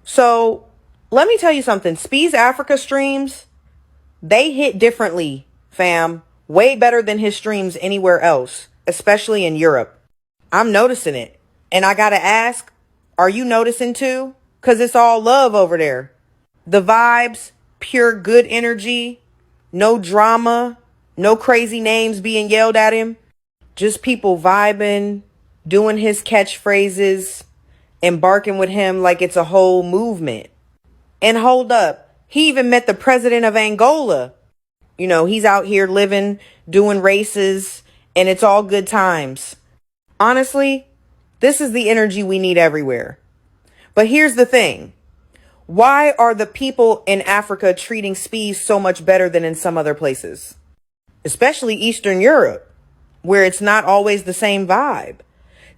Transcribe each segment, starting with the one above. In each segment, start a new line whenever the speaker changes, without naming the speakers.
So let me tell you something. Speed's Africa streams, they hit differently, fam. Way better than his streams anywhere else, especially in Europe. I'm noticing it. And I gotta ask, are you noticing too? Because it's all love over there. The vibes, pure good energy, no drama, no crazy names being yelled at him. Just people vibing, doing his catchphrases, embarking with him like it's a whole movement. And hold up, he even met the president of Angola. You know, he's out here living, doing races, and it's all good times. Honestly, this is the energy we need everywhere. But here's the thing. Why are the people in Africa treating Speed so much better than in some other places? Especially Eastern Europe, where it's not always the same vibe.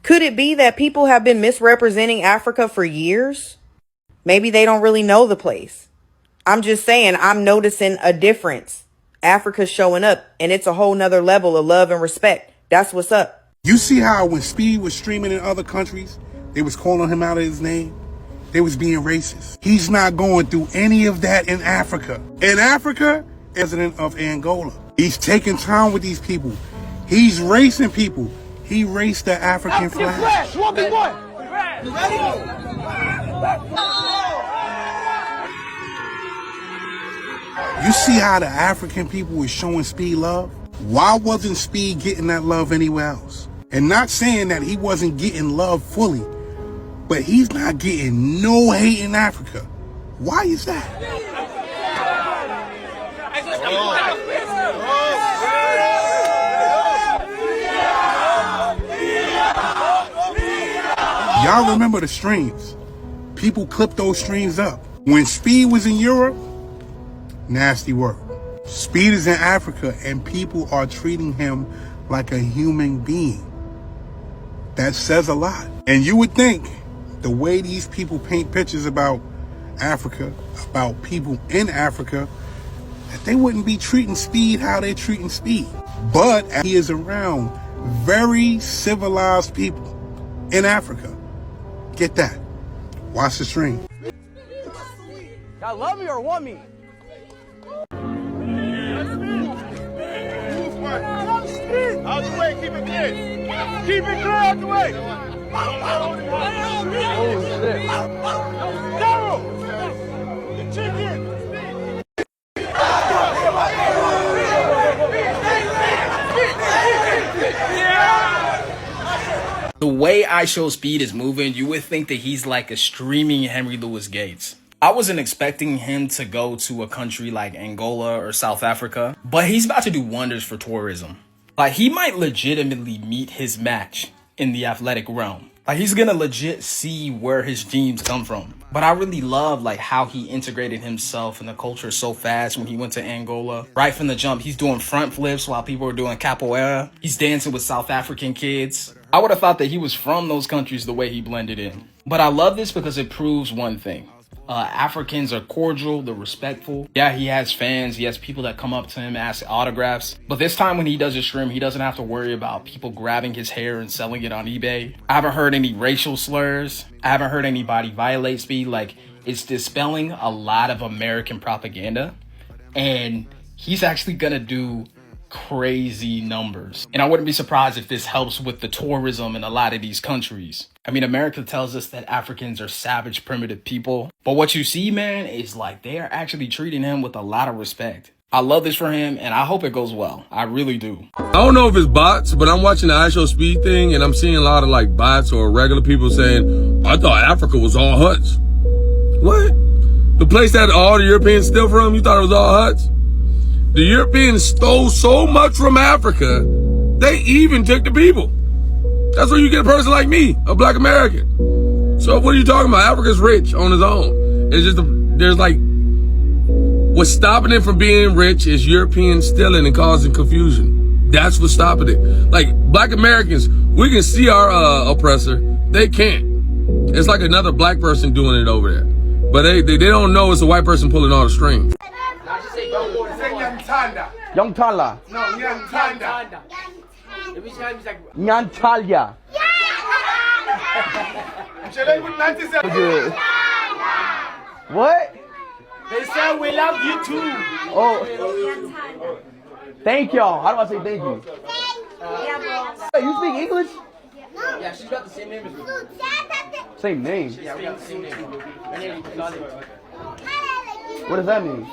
Could it be that people have been misrepresenting Africa for years? Maybe they don't really know the place. I'm just saying, I'm noticing a difference. Africa's showing up, and it's a whole nother level of love and respect. That's what's up.
You see how when Speed was streaming in other countries, they was calling him out of his name? They was being racist. He's not going through any of that in Africa. In Africa, president of Angola. He's taking time with these people. He's racing people. He raced the African flag.
Walking boy. You ready?
You see how the African people were showing Speed love? Why wasn't Speed getting that love anywhere else? And not saying that he wasn't getting love fully, but he's not getting no hate in Africa. Why is that? Y'all remember the streams. People clipped those streams up. When Speed was in Europe, nasty work. Speed is in Africa and people are treating him like a human being. That says a lot. And you would think the way these people paint pictures about Africa, about people in Africa, that they wouldn't be treating Speed how they're treating Speed. But he is around very civilized people in Africa. Get that. Watch the stream.
Y'all love me or want me? Out the way, keep it clear. Keep it clear out the way. Oh shit. Daryl! The chicken!
The way IShowSpeed is moving, you would think that he's like a streaming Henry Louis Gates. I wasn't expecting him to go to a country like Angola or South Africa, but he's about to do wonders for tourism. Like, he might legitimately meet his match in the athletic realm. Like, he's gonna legit see where his dreams come from. But I really love like how he integrated himself in the culture so fast when he went to Angola. Right from the jump, he's doing front flips while people are doing capoeira. He's dancing with South African kids. I would have thought that he was from those countries the way he blended in. But I love this because it proves one thing. Africans are cordial, they're respectful. Yeah, he has fans, he has people that come up to him, ask autographs. But this time when he does his stream, he doesn't have to worry about people grabbing his hair and selling it on eBay. I haven't heard any racial slurs. I haven't heard anybody violate Speed. Like, it's dispelling a lot of American propaganda. And he's actually gonna do crazy numbers. And I wouldn't be surprised if this helps with the tourism in a lot of these countries. I mean, America tells us that Africans are savage, primitive people. But what you see, man, is like they are actually treating him with a lot of respect. I love this for him, and I hope it goes well. I really do.
I don't know if it's bots, but I'm watching the IShowSpeed thing, and I'm seeing a lot of like bots or regular people saying, I thought Africa was all huts. What? The place that all the Europeans steal from, you thought it was all huts? The Europeans stole so much from Africa, they even took the people. That's where you get a person like me, a black American. So what are you talking about? Africa's rich on its own. It's just, there's like, what's stopping it from being rich is Europeans stealing and causing confusion. That's what's stopping it. Like, black Americans, we can see our oppressor. They can't. It's like another black person doing it over there. But they don't know it's a white person pulling all the strings.
Young Tala.
No, Young Tanda.
Nyantalya.
Yeah.
What?
They said we love you too.
Oh. Thank y'all. How do I say thank you? Hey, you speak English?
Yeah, she's got the same name as me.
Same name?
Yeah, we got the same name. Her name is Lolly.
What does that mean?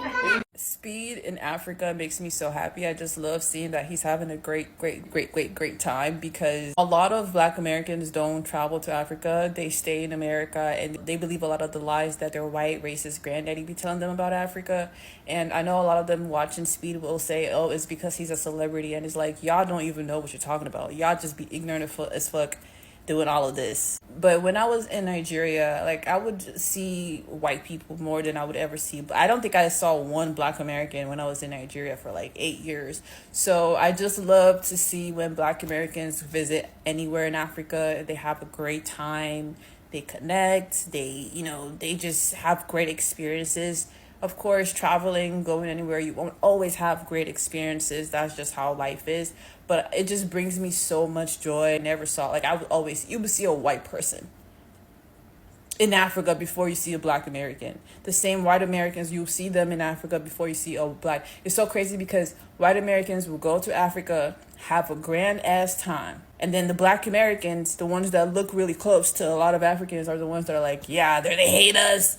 Speed in Africa makes me so happy. I just love seeing that he's having a great time, because a lot of Black Americans don't travel to Africa. They stay in America and they believe a lot of the lies that their white racist granddaddy be telling them about Africa. And I know a lot of them watching Speed will say, oh, it's because he's a celebrity. And it's like, y'all don't even know what you're talking about. Y'all just be ignorant as fuck doing all of this. But when I was in Nigeria, like, I would see white people more than I would ever see. But I don't think I saw one Black American when I was in Nigeria for like 8 years. So I just love to see when Black Americans visit anywhere in Africa, they have a great time, they connect, they just have great experiences. Of course, traveling, going anywhere, you won't always have great experiences. That's just how life is. But it just brings me so much joy. I never saw, like, you would see a white person in Africa before you see a Black American. The same white Americans, you see them in Africa before you see a Black. It's so crazy because white Americans will go to Africa, have a grand ass time. And then the Black Americans, the ones that look really close to a lot of Africans, are the ones that are like, yeah, they hate us.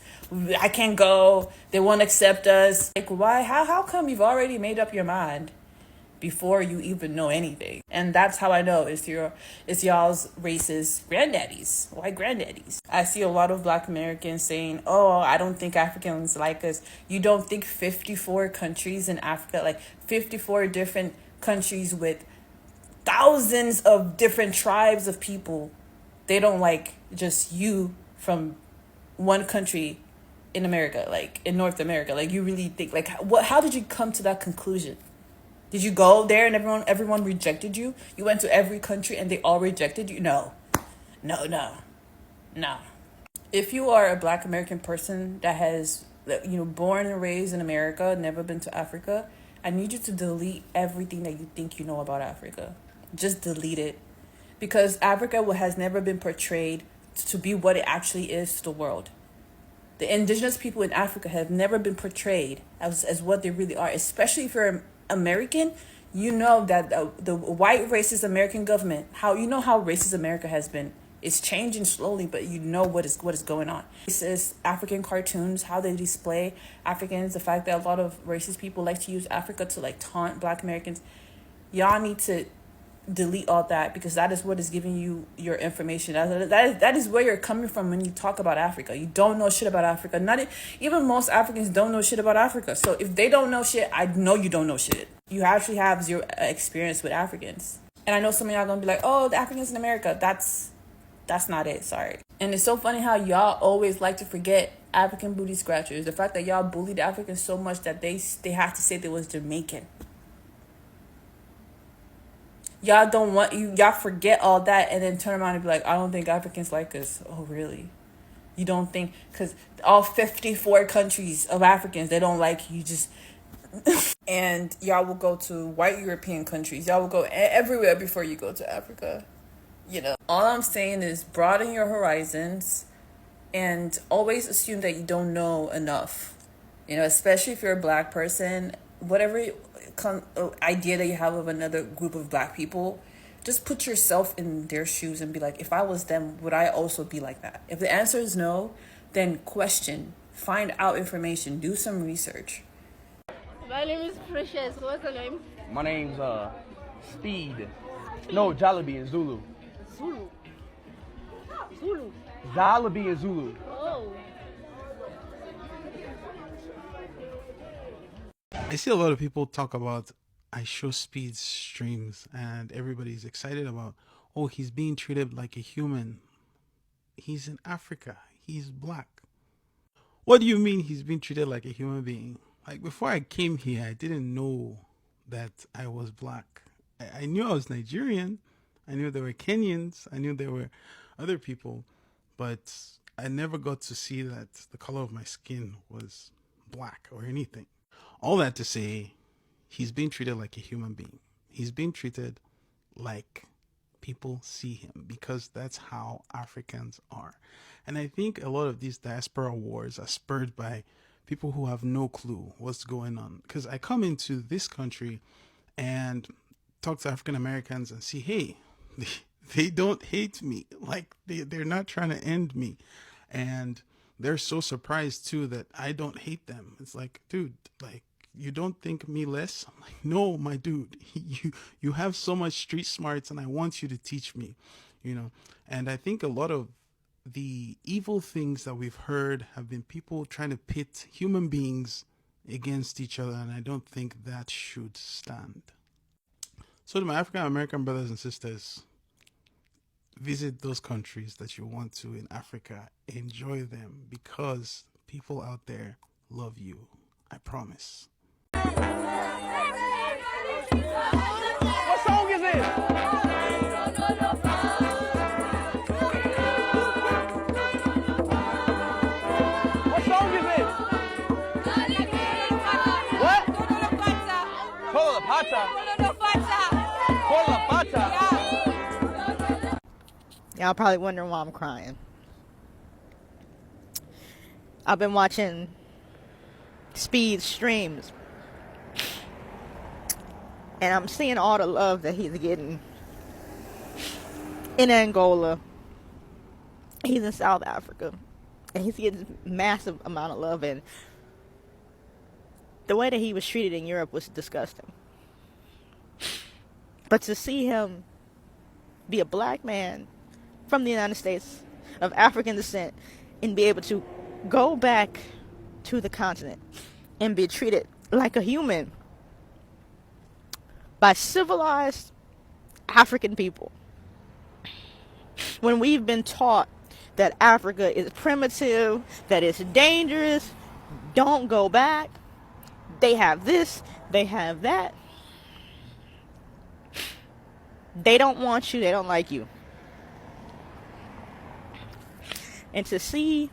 I can't go. They won't accept us. Like, why? How come you've already made up your mind before you even know anything? And that's how I know it's y'all's racist granddaddies, white granddaddies. I see a lot of Black Americans saying, oh, I don't think Africans like us. You don't think 54 countries in Africa, like 54 different countries with thousands of different tribes of people, they don't like just you from one country in America, like in North America? Like, you really think, like, how did you come to that conclusion? Did you go there and everyone rejected you? You went to every country and they all rejected you? No. If you are a Black American person that has, born and raised in America, never been to Africa, I need you to delete everything that you think you know about Africa. Just delete it. Because Africa has never been portrayed to be what it actually is to the world. The indigenous people in Africa have never been portrayed as what they really are. Especially if you're American, you know that the white racist American government, how racist America has been. It's changing slowly, but you know what is going on. This is African cartoons, how they display Africans, the fact that a lot of racist people like to use Africa to like taunt Black Americans. Y'all need to delete all that, because that is what is giving you your information. That is where you're coming from when you talk about Africa. You don't know shit about Africa. Even most Africans don't know shit about Africa. So if they don't know shit, I know you don't know shit. You actually have zero experience with Africans. And I know some of y'all gonna be like, oh, the Africans in America, that's not it, sorry. And it's so funny how y'all always like to forget African booty scratchers. The fact that y'all bullied Africans so much that they have to say they was Jamaican. Y'all forget all that and then turn around and be like, I don't think Africans like us. Oh, really? You don't think? Because all 54 countries of Africans, they don't like you, just... And y'all will go to white European countries. Y'all will go everywhere before you go to Africa. All I'm saying is broaden your horizons and always assume that you don't know enough. Especially if you're a Black person, whatever idea that you have of another group of Black people, just put yourself in their shoes and be like, if I was them, would I also be like that? If the answer is no, then question, find out information, do some research.
My name is Precious. What's your name?
My name's Speed. No, Jollibee in Zulu.
Zulu.
Jollibee in Zulu.
Oh.
I see a lot of people talk about IShowSpeed's streams, and everybody's excited about, oh, he's being treated like a human. He's in Africa. He's Black. What do you mean he's being treated like a human being? Like, before I came here, I didn't know that I was Black. I knew I was Nigerian. I knew there were Kenyans. I knew there were other people. But I never got to see that the color of my skin was Black or anything. All that to say, he's being treated like a human being. He's being treated like
people see him, because that's how Africans are. And I think a lot of these diaspora wars are spurred by people who have no clue what's going on. Because I come into this country and talk to African Americans and see, hey, they don't hate me. Like, they're not trying to end me. And they're so surprised too that I don't hate them. It's like, dude, like, you don't think me less? I'm like, no, my dude, you have so much street smarts and I want you to teach me, you know. And I think a lot of the evil things that we've heard have been people trying to pit human beings against each other, and I don't think that should stand. So to my African American brothers and sisters, visit those countries that you want to in Africa. Enjoy them, because people out there love you. I promise.
What song is it? What song is it? What? Kola Pata. Kola Pata.
Y'all probably wondering why I'm crying. I've been watching Speed streams, and I'm seeing all the love that he's getting in Angola. He's in South Africa, and he's getting massive amount of love. And the way that he was treated in Europe was disgusting. But to see him be a black man from the United States of African descent and be able to go back to the continent and be treated like a human by civilized African people, when we've been taught that Africa is primitive, that it's dangerous, don't go back, they have this, they have that, they don't want you, they don't like you. And to see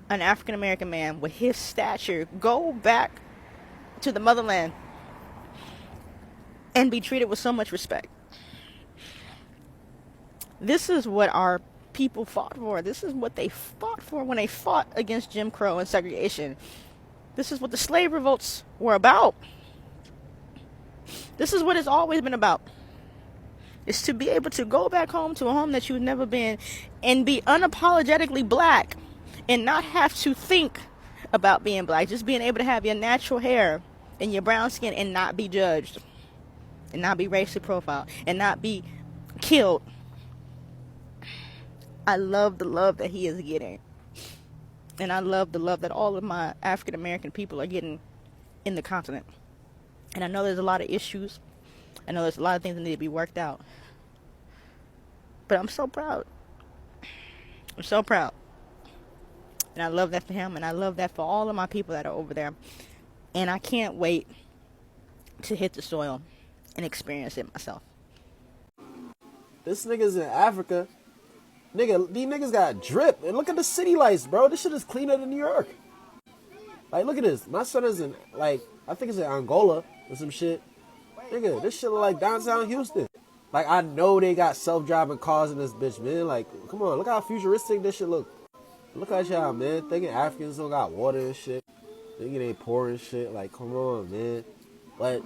an African American man with his stature go back to the motherland and be treated with so much respect. This is what our people fought for. This is what they fought for when they fought against Jim Crow and segregation. This is what the slave revolts were about. This is what it's always been about. It's to be able to go back home to a home that you've never been and be unapologetically black and not have to think about being black. Just being able to have your natural hair and your brown skin and not be judged and not be racially profiled and not be killed. I love the love that he is getting. And I love the love that all of my African American people are getting in the continent. And I know there's a lot of issues. I know there's a lot of things that need to be worked out. But I'm so proud. I'm so proud. And I love that for him, and I love that for all of my people that are over there. And I can't wait to hit the soil and experience it myself.
This nigga's in Africa. Nigga, these niggas got drip. And look at the city lights, bro. This shit is cleaner than New York. Like, look at this. My son is in, like, I think it's in Angola or some shit. Nigga, this shit look like downtown Houston. Like, I know they got self-driving cars in this bitch, man. Like, come on. Look how futuristic this shit look. Look at y'all, man. Thinking Africans don't got water and shit. Thinking they poor and shit. Like, come on, man. But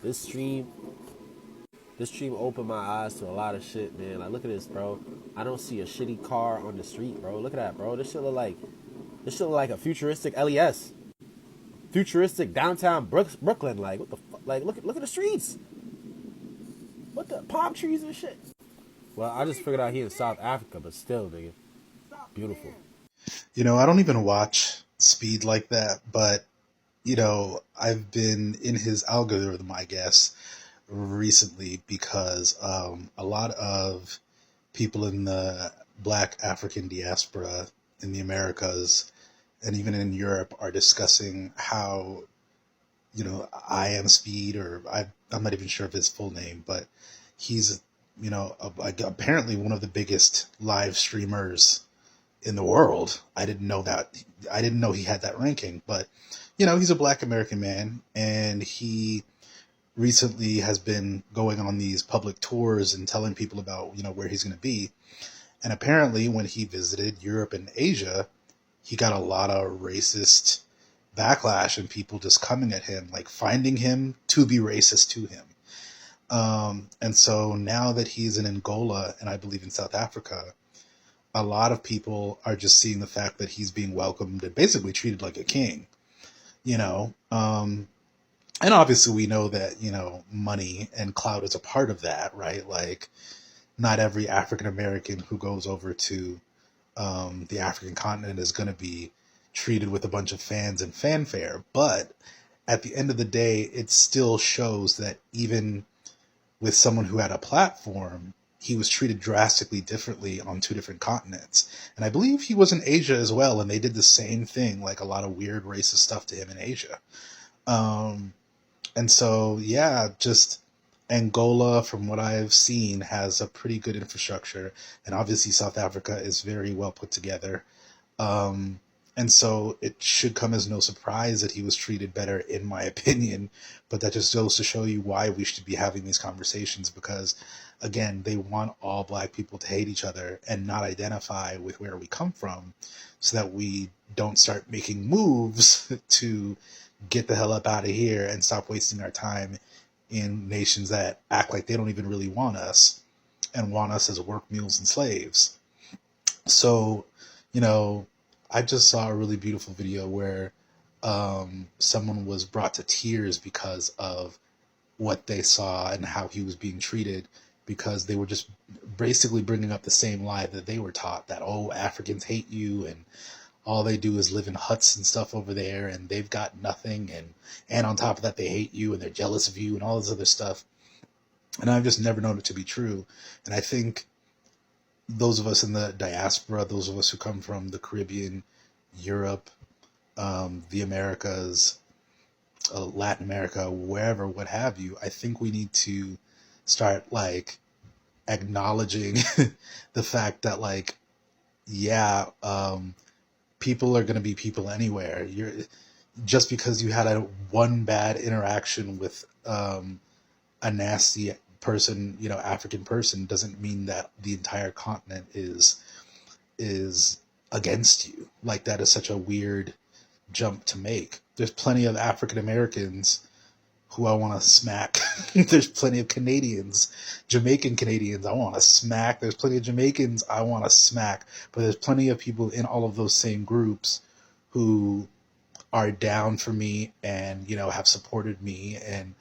this stream opened my eyes to a lot of shit, man. Like, look at this, bro. I don't see a shitty car on the street, bro. Look at that, bro. This shit look like a futuristic LES. Futuristic downtown Brooklyn. Like, what the fuck? Like, look at the streets. What the palm trees and shit. Well, I just figured out he in South Africa, but still, nigga. Beautiful.
You know, I don't even watch Speed like that, but, you know, I've been in his algorithm, I guess, recently because a lot of people in the Black African diaspora in the Americas and even in Europe are discussing how, you know, I Am Speed, or I'm not even sure of his full name, but he's, you know, apparently one of the biggest live streamers in the world. I didn't know that. I didn't know he had that ranking, but, you know, he's a Black American man, and he recently has been going on these public tours and telling people about, where he's going to be. And apparently when he visited Europe and Asia, he got a lot of racist backlash and people just coming at him, like finding him to be racist to him. And so now that he's in Angola and I believe in South Africa, a lot of people are just seeing the fact that he's being welcomed and basically treated like a king, and obviously we know that, money and clout is a part of that, right? Like not every African American who goes over to the African continent is going to be treated with a bunch of fans and fanfare. But at the end of the day, it still shows that even with someone who had a platform, he was treated drastically differently on two different continents. And I believe he was in Asia as well, and they did the same thing, like a lot of weird racist stuff to him in Asia. And so, yeah, just Angola, from what I've seen, has a pretty good infrastructure. And obviously South Africa is very well put together. And so it should come as no surprise that he was treated better, in my opinion. But that just goes to show you why we should be having these conversations, because, again, they want all black people to hate each other and not identify with where we come from, so that we don't start making moves to get the hell up out of here and stop wasting our time in nations that act like they don't even really want us and want us as work mules and slaves. So, I just saw a really beautiful video where someone was brought to tears because of what they saw and how he was being treated, because they were just basically bringing up the same lie that they were taught, that, oh, Africans hate you and all they do is live in huts and stuff over there and they've got nothing, and on top of that they hate you and they're jealous of you and all this other stuff. And I've just never known it to be true. And I think those of us in the diaspora, those of us who come from the Caribbean, Europe, the Americas, Latin America, wherever, what have you, I think we need to start like acknowledging the fact that, like, yeah, people are going to be people anywhere. Just because you had one bad interaction with a nasty person, African person, doesn't mean that the entire continent is against you. Like, that is such a weird jump to make. There's plenty of African Americans who I want to smack. There's plenty of Canadians, Jamaican Canadians I want to smack. There's plenty of Jamaicans I want to smack. But there's plenty of people in all of those same groups who are down for me and, have supported me and,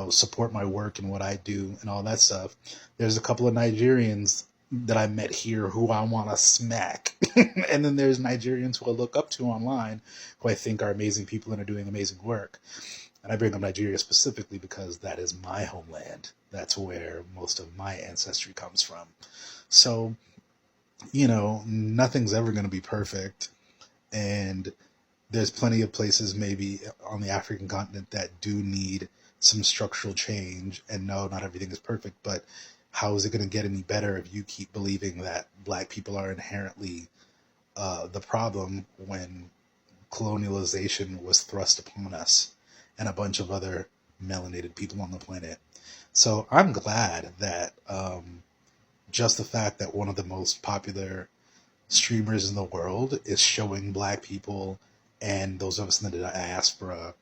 support my work and what I do and all that stuff. There's a couple of Nigerians that I met here who I want to smack. And then there's Nigerians who I look up to online who I think are amazing people and are doing amazing work. And I bring up Nigeria specifically because that is my homeland. That's where most of my ancestry comes from. So, nothing's ever going to be perfect. And there's plenty of places maybe on the African continent that do need some structural change. And no, not everything is perfect, but how is it going to get any better if you keep believing that black people are inherently the problem when colonialization was thrust upon us and a bunch of other melanated people on the planet? So I'm glad that just the fact that one of the most popular streamers in the world is showing black people and those of us in the diaspora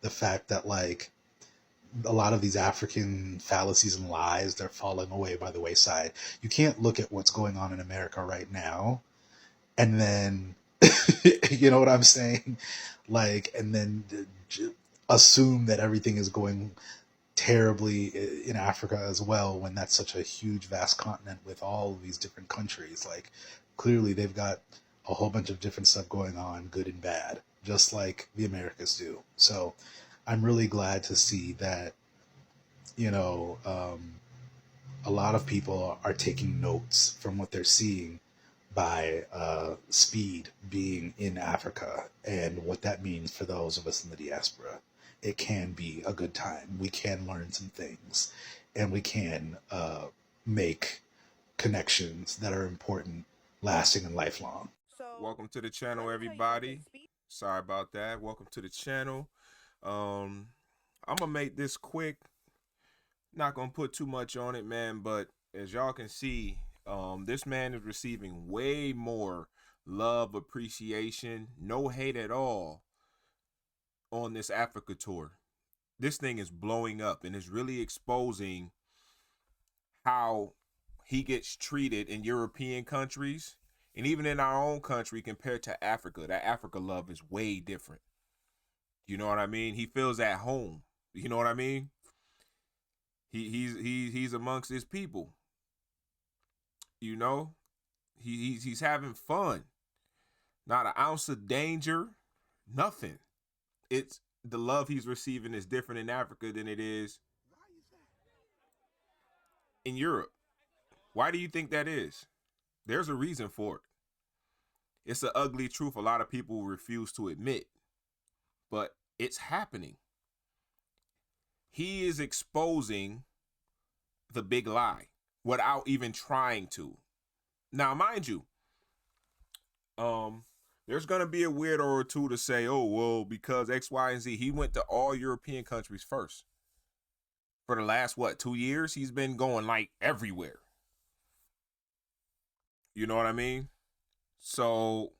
the fact that, like, a lot of these African fallacies and lies, they're falling away by the wayside. You can't look at what's going on in America right now and then, you know what I'm saying? Like, and then assume that everything is going terribly in Africa as well, when that's such a huge, vast continent with all of these different countries. Like, clearly they've got a whole bunch of different stuff going on, good and bad, just like the Americas do. So I'm really glad to see that, a lot of people are taking notes from what they're seeing by Speed being in Africa and what that means for those of us in the diaspora. It can be a good time. We can learn some things, and we can make connections that are important, lasting, and lifelong.
Welcome to the channel, everybody. Sorry about that. Welcome to the channel.
I'm gonna make this quick. Not gonna put too much on it, man. But as y'all can see, this man is receiving way more love, appreciation, no hate at all on this Africa tour. This thing is blowing up and is really exposing how he gets treated in European countries and even in our own country compared to Africa. That Africa love is way different. You know what I mean? He feels at home. You know what I mean? He's amongst his people. You know, he's having fun. Not an ounce of danger, nothing. It's the love he's receiving is different in Africa than it is in Europe. Why do you think that is? There's a reason for it. It's an ugly truth a lot of people refuse to admit, but it's happening. He is exposing the big lie without even trying to. Now, mind you, there's going to be a weirdo or two to say, oh, well, because X, Y, and Z, he went to all European countries first. For the last, 2 years, he's been going like everywhere. You know what I mean? So,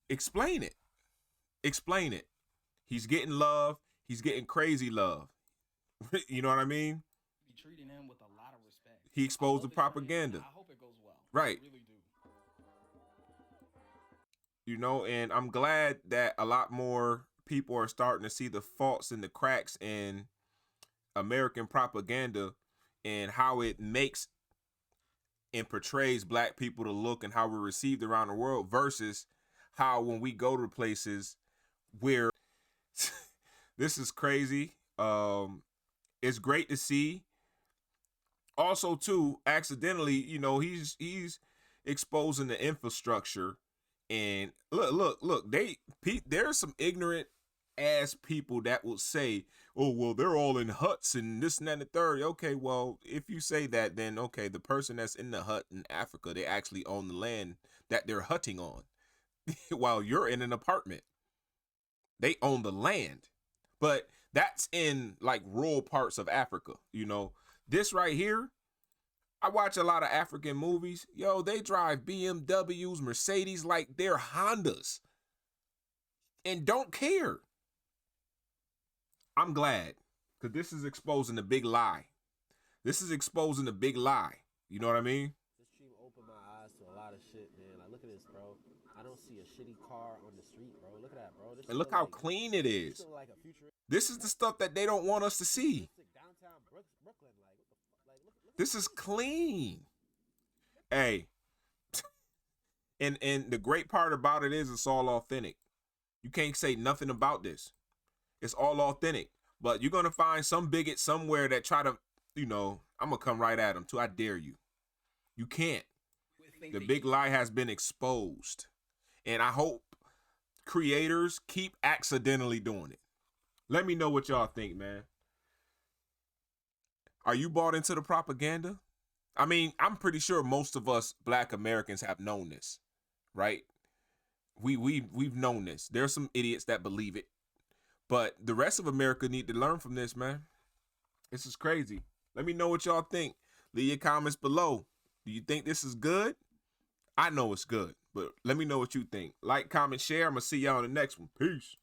explain it. Explain it. He's getting love. He's getting crazy love. You know what I mean?
Be treating him with a lot of respect.
He exposed the propaganda.
I hope it goes well.
Right.
I really do.
You know, and I'm glad that a lot more people are starting to see the faults and the cracks in American propaganda and how it makes and portrays black people to look and how we're received around the world versus how when we go to places where this is crazy. It's great to see. Also, too, accidentally, you know, he's exposing the infrastructure. And look, there's some ignorant ass people that will say, oh, well, they're all in huts and this and that and the third. Okay, well, if you say that, then okay, the person that's in the hut in Africa, they actually own the land that they're hutting on while you're in an apartment. They own the land. But that's in like rural parts of Africa. You know, this right here, I watch a lot of African movies. Yo, they drive BMWs, Mercedes like they're Hondas and don't care. I'm glad because this is exposing the big lie. This is exposing the big lie. You know what I mean?
This stream opened my eyes to a lot of shit, man. Like, look at this, bro. I don't see a shitty car on the street, bro. Look at that, bro. This
and look how clean it is.
Like
this is the stuff that they don't want us to see.
Downtown Brooklyn, like, what the fuck? Like, look
this is clean. Hey. And the great part about it is it's all authentic. You can't say nothing about this. It's all authentic. But you're going to find some bigot somewhere that try to, you know, I'm going to come right at them too. I dare you. You can't. The big lie has been exposed. And I hope creators keep accidentally doing it. Let me know what y'all think, man. Are you bought into the propaganda? I mean, I'm pretty sure most of us Black Americans have known this, right? We've known this. There's some idiots that believe it. But the rest of America need to learn from this, man. This is crazy. Let me know what y'all think. Leave your comments below. Do you think this is good? I know it's good, but let me know what you think. Like, comment, share. I'm going to see y'all on the next one. Peace.